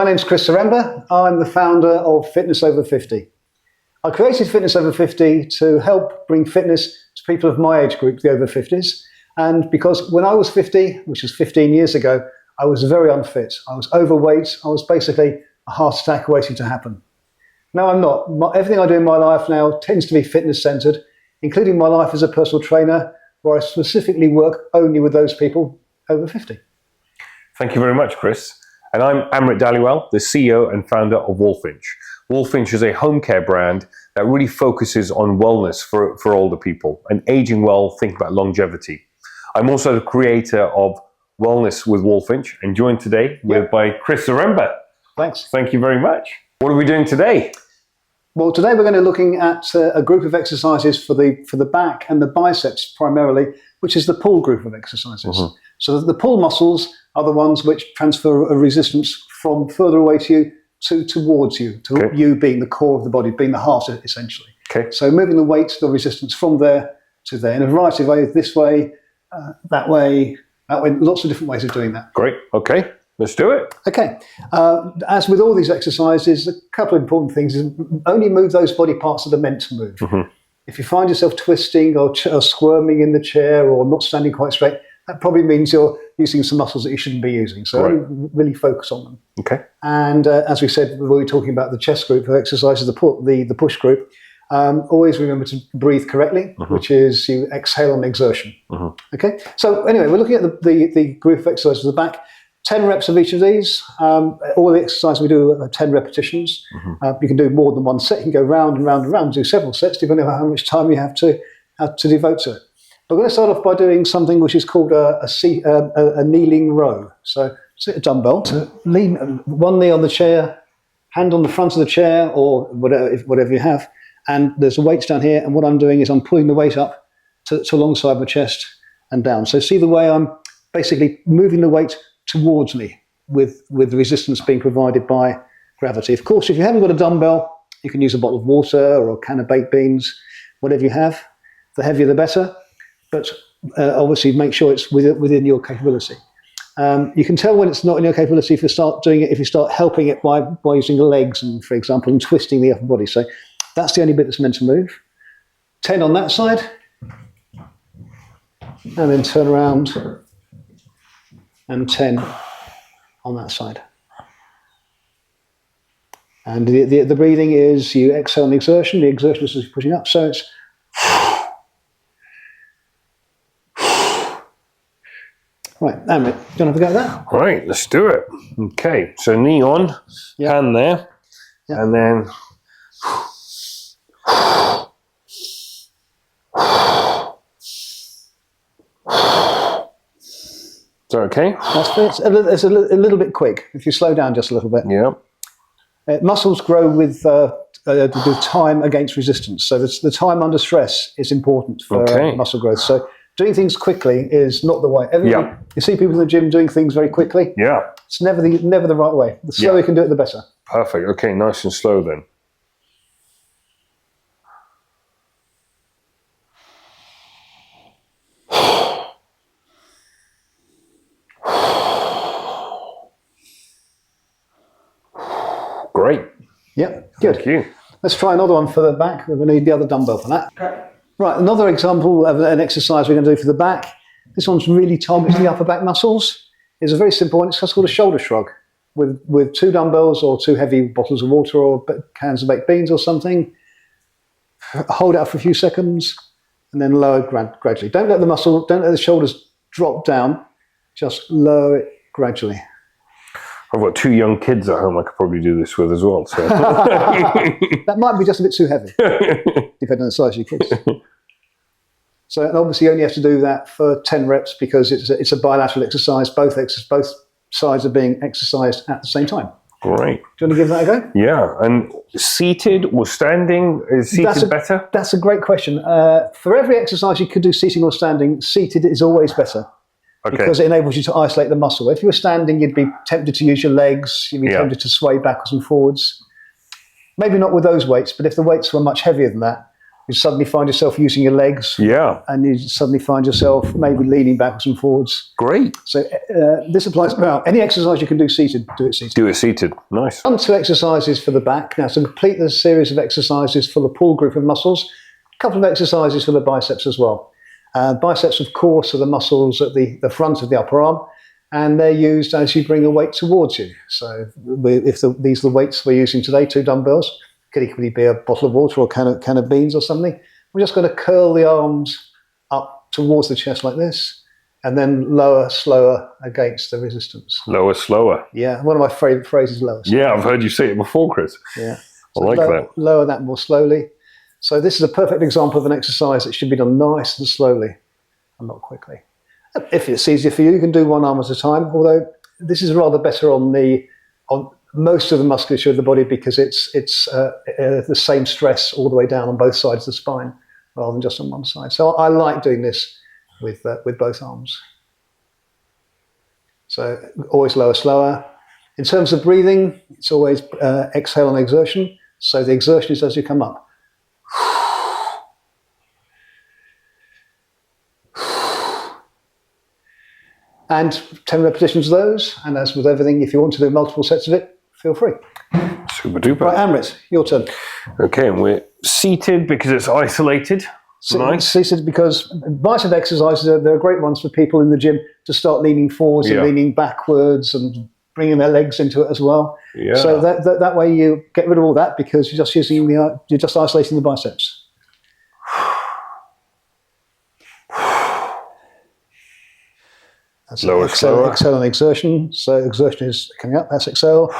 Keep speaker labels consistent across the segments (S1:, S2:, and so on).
S1: My name's Chris Zaremba. I'm the founder of Fitness Over 50. I created Fitness Over 50 to help bring fitness to people of my age group, the over 50s. And because when I was 50, which was 15 years ago, I was very unfit. I was overweight. I was basically a heart attack waiting to happen. No, I'm not. Everything I do in my life now tends to be fitness-centered, including my life as a personal trainer, where I specifically work only with those people over 50.
S2: Thank you very much, Chris. And I'm Amrit Dhaliwal, the CEO and founder of Walfinch. Walfinch is a home care brand that really focuses on wellness for older people. And aging well, think about longevity. I'm also the creator of Wellness with Walfinch, and joined today by Chris Zaremba.
S1: Thanks.
S2: Thank you very much. What are we doing today?
S1: Well, today we're going to be looking at a group of exercises for the back and the biceps primarily, which is the pull group of exercises. Mm-hmm. So the pull muscles are the ones which transfer a resistance from further away to you towards you, you being the core of the body, being the heart essentially.
S2: Okay.
S1: So moving the weight, the resistance from there to there in a variety of ways, this way, that way, lots of different ways of doing that.
S2: Great. Okay. Let's do it.
S1: Okay. As with all these exercises, a couple of important things is only move those body parts that are meant to move. Mm-hmm. If you find yourself twisting or squirming in the chair or not standing quite straight, that probably means you're using some muscles that you shouldn't be using. So really focus on them.
S2: Okay.
S1: And as we said, when we were talking about the chest group of exercises, the push group, always remember to breathe correctly, mm-hmm. which is you exhale on exertion. Mm-hmm. Okay. So anyway, we're looking at the group of exercises at the back. 10 reps of each of these. All the exercise we do are 10 repetitions. Mm-hmm. You can do more than one set. You can go round and round and round, do several sets, depending on how much time you have to devote to it. But we're going to start off by doing something which is called a kneeling row. So sit a dumbbell, lean one knee on the chair, hand on the front of the chair or whatever you have, and there's a weight down here, and what I'm doing is I'm pulling the weight up to alongside my chest and down. So see the way I'm basically moving the weight towards me with the resistance being provided by gravity. Of course, if you haven't got a dumbbell, you can use a bottle of water or a can of baked beans, whatever you have. The heavier the better, but obviously make sure it's within your capability. You can tell when it's not in your capability if you start doing it, if you start helping it by using the legs, and for example, and twisting the upper body. So that's the only bit that's meant to move. 10 on that side, and then turn around, and 10 on that side. And the breathing is you exhale on the exertion is as you're pushing up, so it's right. Amrit, do you want to have a go at that?
S2: Right, let's do it. Okay, so knee on, hand there, and then is that okay?
S1: It's a little bit quick. If you slow down just a little bit.
S2: Yeah.
S1: Muscles grow with time against resistance. So the time under stress is important for muscle growth. So doing things quickly is not the way. You see people in the gym doing things very quickly.
S2: Yeah.
S1: It's never the right way. The slower you can do it, the better.
S2: Perfect. Okay, nice and slow then. Great.
S1: Yep, good.
S2: Thank you.
S1: Let's try another one for the back. We're going to need the other dumbbell for that. Okay. Right, another example of an exercise we're going to do for the back. This one's really targets the upper back muscles. It's a very simple one. It's just called a shoulder shrug with 2 dumbbells or 2 heavy bottles of water or cans of baked beans or something. Hold it up for a few seconds and then lower gradually. Don't let the shoulders drop down. Just lower it gradually.
S2: I've got 2 young kids at home I could probably do this with as well. So.
S1: That might be just a bit too heavy, depending on the size of your kids. So obviously you only have to do that for 10 reps because it's a bilateral exercise. Both sides are being exercised at the same time.
S2: Great.
S1: Do you want to give that a go?
S2: Yeah. And seated or standing, is seated better?
S1: That's a great question. For every exercise you could do seating or standing, seated is always better. Okay. Because it enables you to isolate the muscle. If you were standing, you'd be tempted to use your legs, you'd be tempted to sway backwards and forwards. Maybe not with those weights, but if the weights were much heavier than that, you suddenly find yourself using your legs, and you suddenly find yourself maybe leaning backwards and forwards.
S2: Great.
S1: So this applies, well, any exercise you can do seated, do it seated.
S2: Do it seated. Nice.
S1: 2 exercises for the back. Now, to complete the series of exercises for the pull group of muscles, a couple of exercises for the biceps as well. Biceps, of course, are the muscles at the front of the upper arm, and they're used as you bring a weight towards you. So if these are the weights we're using today, 2 dumbbells, could equally be a bottle of water or a can of beans or something. We're just going to curl the arms up towards the chest like this, and then lower, slower against the resistance.
S2: Lower, slower.
S1: Yeah, one of my favourite phrases, lower, slower.
S2: Yeah, I've heard you say it before, Chris.
S1: Yeah.
S2: I like that.
S1: Lower that more slowly. So this is a perfect example of an exercise that should be done nice and slowly and not quickly. If it's easier for you, you can do one arm at a time, although this is rather better on most of the musculature of the body because it's the same stress all the way down on both sides of the spine rather than just on one side. So I like doing this with both arms. So always lower, slower. In terms of breathing, it's always exhale on exertion. So the exertion is as you come up. And 10 repetitions of those. And as with everything, if you want to do multiple sets of it, feel free.
S2: Super duper.
S1: Right, Amrit, your turn.
S2: Okay, and we're seated because it's isolated. Nice.
S1: Seated because bicep exercises, they're great ones for people in the gym to start leaning forwards and leaning backwards and bringing their legs into it as well.
S2: Yeah.
S1: So that way you get rid of all that because you're just isolating the biceps. That's
S2: lower, slower.
S1: Exhale on exertion. So exertion is coming up. That's exhale.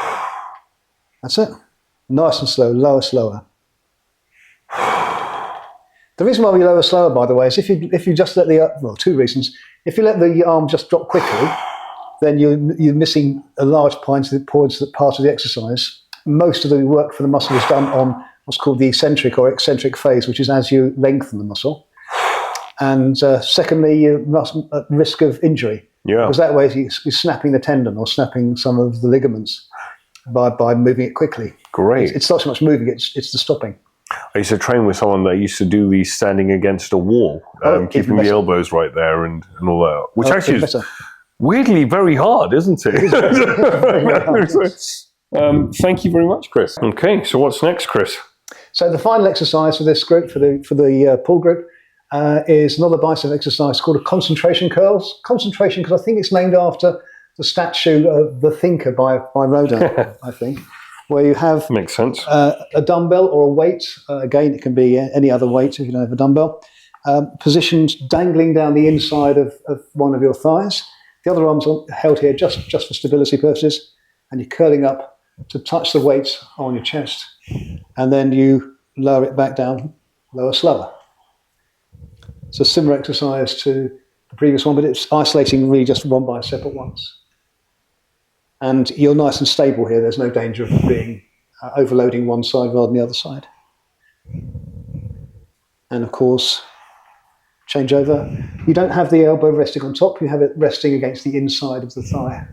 S1: That's it. Nice and slow. Lower, slower. The reason why we lower slower, by the way, is if you just let well, 2 reasons. If you let the arm just drop quickly, then you're missing a large part of the exercise. Most of the work for the muscle is done on what's called the eccentric or eccentric phase, which is as you lengthen the muscle. And secondly, you're at risk of injury.
S2: Yeah.
S1: Because that way you're snapping the tendon or snapping some of the ligaments by moving it quickly.
S2: Great.
S1: It's not so much moving, it's the stopping.
S2: I used to train with someone that used to do these standing against a wall, keeping the elbows right there and all that, which actually is weirdly very hard, isn't it? Thank you very much, Chris. Okay, so what's next, Chris?
S1: So the final exercise for this group, for the pull group, is another bicep exercise called a concentration curls. Concentration, because I think it's named after the statue of the Thinker by Rodin, I think, where you have
S2: makes sense
S1: a dumbbell or a weight. Again, it can be any other weight if you don't have a dumbbell. Positioned dangling down the inside of one of your thighs. The other arm's held here just for stability purposes, and you're curling up to touch the weight on your chest, and then you lower it back down, lower, slower. It's a similar exercise to the previous one, but it's isolating really just one bicep at once. And you're nice and stable here. There's no danger of being overloading one side rather than the other side. And of course, change over. You don't have the elbow resting on top. You have it resting against the inside of the thigh.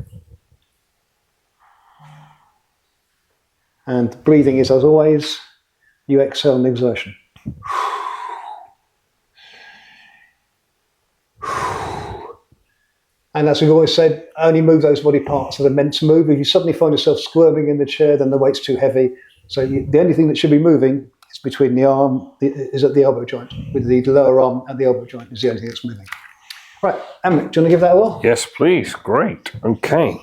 S1: And breathing is, as always, you exhale on exertion. And as we've always said, only move those body parts that are meant to move. If you suddenly find yourself squirming in the chair, then the weight's too heavy. So the only thing that should be moving is between the arm, is at the elbow joint. With the lower arm at the elbow joint is the only thing that's moving. Right, Amrit, do you want to give that a whirl?
S2: Yes, please. Great. Okay.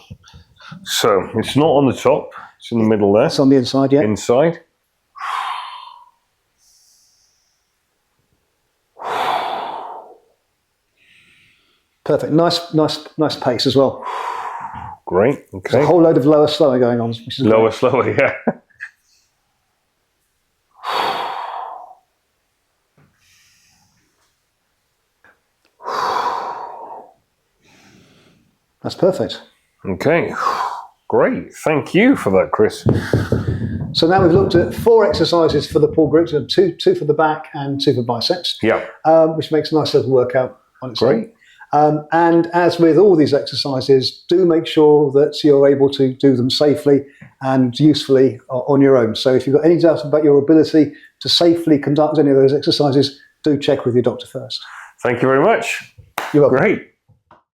S2: So it's not on the top. It's in the middle there.
S1: It's on the inside, yeah.
S2: Inside.
S1: Perfect. Nice pace as well.
S2: Great. Okay.
S1: There's a whole load of lower, slower going on. Which is
S2: lower, slower, yeah.
S1: That's perfect.
S2: Okay. Great. Thank you for that, Chris.
S1: So now we've looked at 4 exercises for the pull groups, and two for the back and 2 for biceps.
S2: Yeah.
S1: Which makes a nice little workout on its
S2: own.
S1: And as with all these exercises, do make sure that you're able to do them safely and usefully on your own. So if you've got any doubts about your ability to safely conduct any of those exercises, do check with your doctor first.
S2: Thank you very much.
S1: You're welcome.
S2: Great.